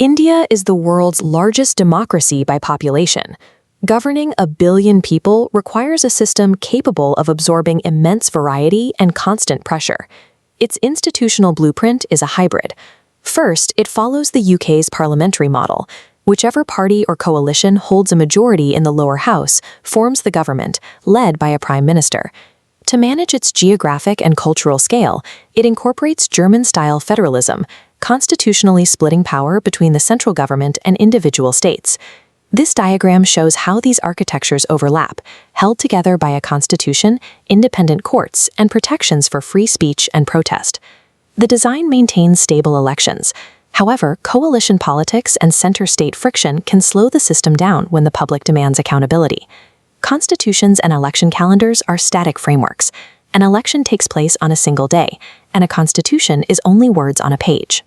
India is the world's largest democracy by population. Governing 1 billion people requires a system capable of absorbing immense variety and constant pressure. Its institutional blueprint is a hybrid. First, it follows the UK's parliamentary model. Whichever party or coalition holds a majority in the lower house forms the government, led by a prime minister. To manage its geographic and cultural scale, it incorporates German-style federalism, constitutionally splitting power between the central government and individual states. This diagram shows how these architectures overlap, held together by a constitution, independent courts, and protections for free speech and protest. The design maintains stable elections. However, coalition politics and center-state friction can slow the system down when the public demands accountability. Constitutions and election calendars are static frameworks. An election takes place on a single day, and a constitution is only words on a page.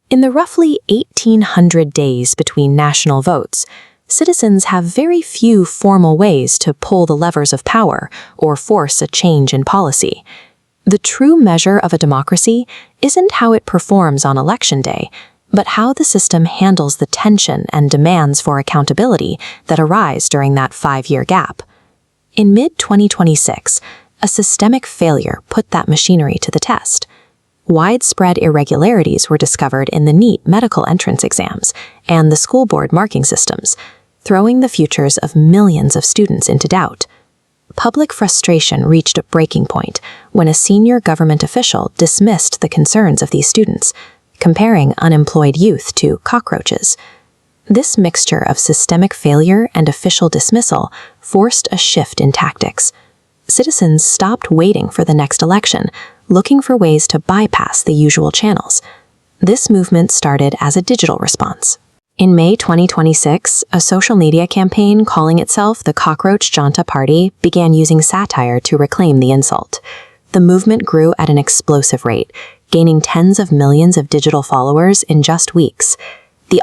In the roughly 1,800 days between national votes, citizens have very few formal ways to pull the levers of power or force a change in policy. The true measure of a democracy isn't how it performs on election day, but how the system handles the tension and demands for accountability that arise during that 5-year gap. In mid-2026, a systemic failure put that machinery to the test. Widespread irregularities were discovered in the NEET medical entrance exams and the school board marking systems, throwing the futures of millions of students into doubt. Public frustration reached a breaking point when a senior government official dismissed the concerns of these students, comparing unemployed youth to cockroaches. This mixture of systemic failure and official dismissal forced a shift in tactics. Citizens stopped waiting for the next election, looking for ways to bypass the usual channels. This movement started as a digital response. In May 2026, a social media campaign calling itself the Cockroach Janta Party began using satire to reclaim the insult. The movement grew at an explosive rate, gaining tens of millions of digital followers in just weeks. The